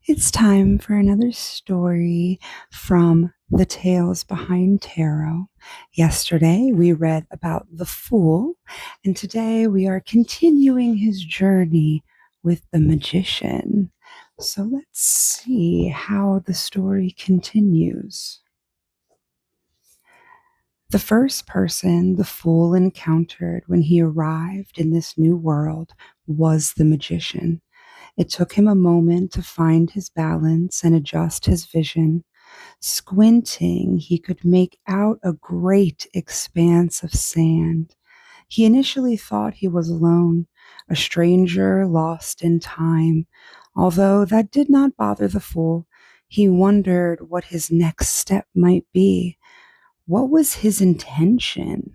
It's time for another story from the Tales Behind Tarot. Yesterday, we read about the Fool, and today we are continuing his journey with the Magician. So let's see how the story continues. The first person the Fool encountered when he arrived in this new world was the Magician. It took him a moment to find his balance and adjust his vision. Squinting, he could make out a great expanse of sand. He initially thought he was alone, a stranger lost in time. Although that did not bother the Fool, he wondered what his next step might be. What was his intention?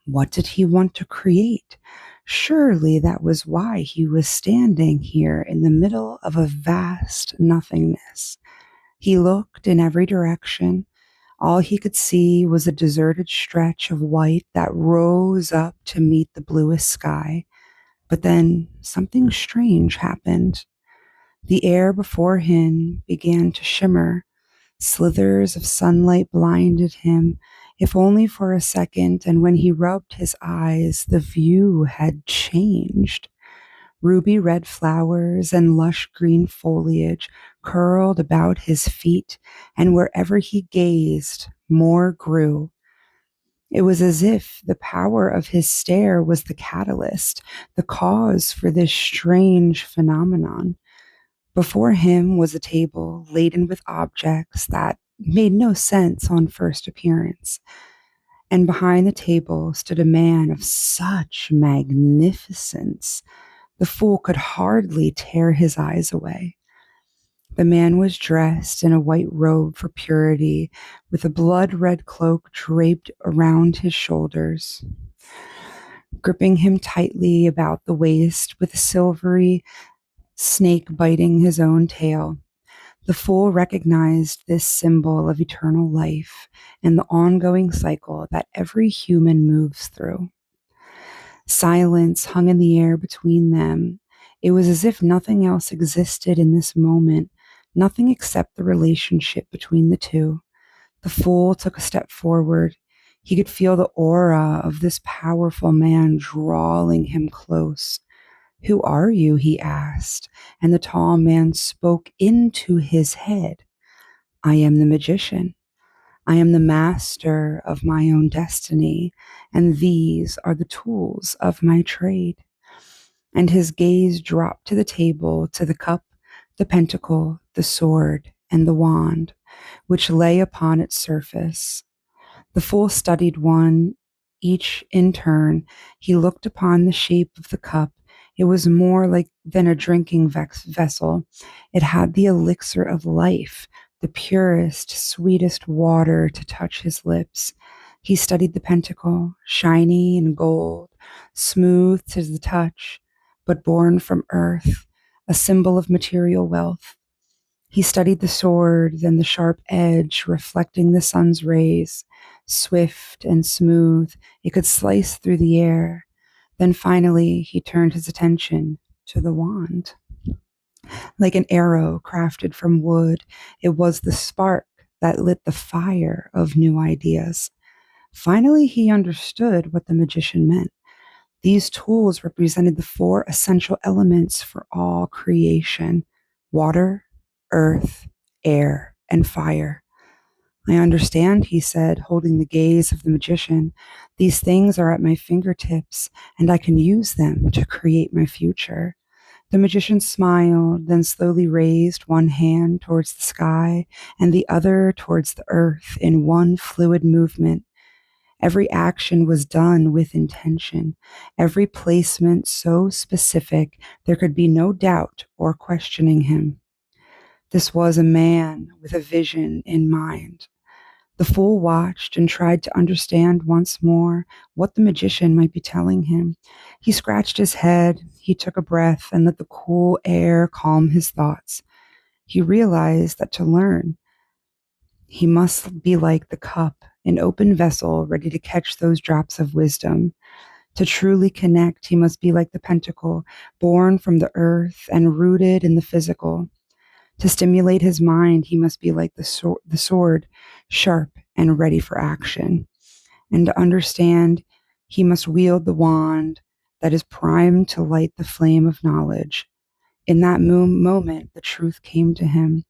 What did he want to create? Surely that was why he was standing here in the middle of a vast nothingness. He looked in every direction. All he could see was a deserted stretch of white that rose up to meet the bluest sky. But then something strange happened. The air before him began to shimmer. Slithers of sunlight blinded him, if only for a second, and when he rubbed his eyes, the view had changed. Ruby red flowers and lush green foliage curled about his feet, and wherever he gazed, more grew. It was as if the power of his stare was the catalyst, the cause for this strange phenomenon. Before him was a table laden with objects that made no sense on first appearance. And behind the table stood a man of such magnificence, the Fool could hardly tear his eyes away. The man was dressed in a white robe for purity, with a blood-red cloak draped around his shoulders, gripping him tightly about the waist with a silvery snake biting his own tail. The Fool recognized this symbol of eternal life and the ongoing cycle that every human moves through. Silence hung in the air between them. It was as if nothing else existed in this moment, nothing except the relationship between the two. The Fool took a step forward. He could feel the aura of this powerful man drawing him close. "Who are you?" he asked, and the tall man spoke into his head. "I am the Magician. I am the master of my own destiny, and these are the tools of my trade." And his gaze dropped to the table, to the cup, the pentacle, the sword, and the wand, which lay upon its surface. The Fool studied one, each in turn. He looked upon the shape of the cup. It was more like than a drinking vessel. It had the elixir of life, the purest, sweetest water to touch his lips. He studied the pentacle, shiny and gold, smooth to the touch, but born from earth, a symbol of material wealth. He studied the sword, then the sharp edge reflecting the sun's rays, swift and smooth, it could slice through the air. Then finally, he turned his attention to the wand. Like an arrow crafted from wood, it was the spark that lit the fire of new ideas. Finally, he understood what the magician meant. These tools represented the four essential elements for all creation: water, earth, air, and fire. "I understand," he said, holding the gaze of the magician. "These things are at my fingertips, and I can use them to create my future." The magician smiled, then slowly raised one hand towards the sky and the other towards the earth in one fluid movement. Every action was done with intention, every placement so specific there could be no doubt or questioning him. This was a man with a vision in mind. The Fool watched and tried to understand once more what the magician might be telling him. He scratched his head, he took a breath, and let the cool air calm his thoughts. He realized that to learn, he must be like the cup, an open vessel ready to catch those drops of wisdom. To truly connect, he must be like the pentacle, born from the earth and rooted in the physical. To stimulate his mind, he must be like the sword, sharp and ready for action. And to understand, he must wield the wand that is primed to light the flame of knowledge. In that moment, the truth came to him.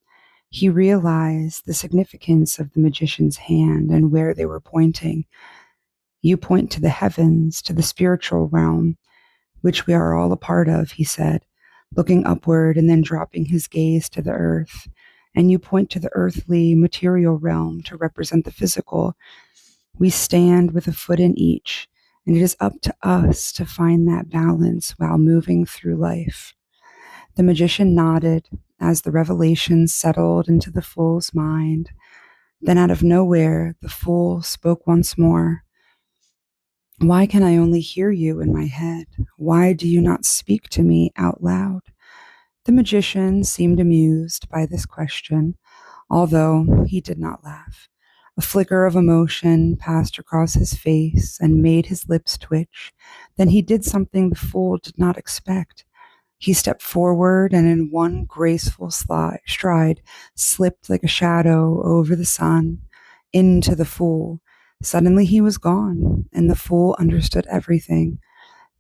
He realized the significance of the magician's hand and where they were pointing. You point to the heavens, to the spiritual realm, which we are all a part of, he said, looking upward and then dropping his gaze to the earth. And you point to the earthly, material realm to represent the physical. We stand with a foot in each, and it is up to us to find that balance while moving through life. The magician nodded as the revelation settled into the fool's mind. Then, out of nowhere, the fool spoke once more. Why can I only hear you in my head? Why do you not speak to me out loud? The magician seemed amused by this question, although he did not laugh. A flicker of emotion passed across his face and made his lips twitch. Then he did something the fool did not expect. He stepped forward and in one graceful stride slipped like a shadow over the sun into the fool. Suddenly he was gone, and the fool understood everything.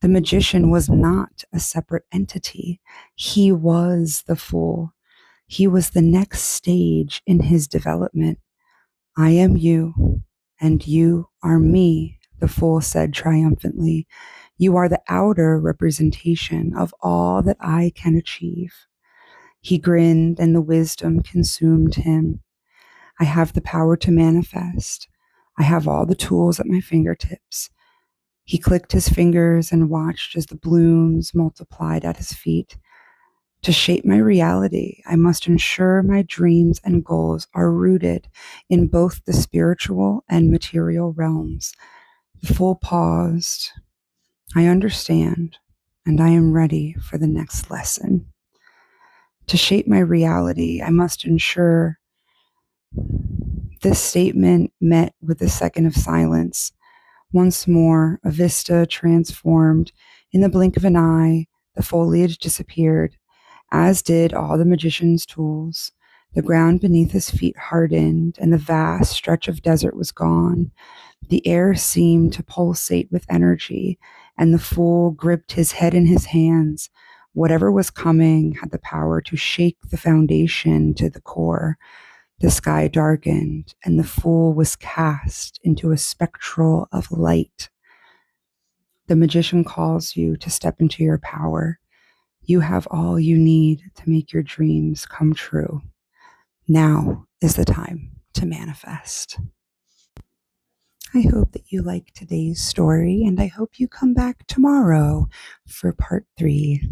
The magician was not a separate entity. He was the fool. He was the next stage in his development. I am you, and you are me, the fool said triumphantly. You are the outer representation of all that I can achieve. He grinned, and the wisdom consumed him. I have the power to manifest. I have all the tools at my fingertips. He clicked his fingers and watched as the blooms multiplied at his feet. To shape my reality, I must ensure my dreams and goals are rooted in both the spiritual and material realms. The fool paused. I understand, and I am ready for the next lesson. To shape my reality, I must ensure. This statement met with a second of silence. Once more, a vista transformed. In the blink of an eye, the foliage disappeared, as did all the magician's tools. The ground beneath his feet hardened, and the vast stretch of desert was gone. The air seemed to pulsate with energy, and the fool gripped his head in his hands. Whatever was coming had the power to shake the foundation to the core. The sky darkened, and the fool was cast into a spectral of light. The magician calls you to step into your power. You have all you need to make your dreams come true. Now is the time to manifest. I hope that you like today's story, and I hope you come back tomorrow for part 3.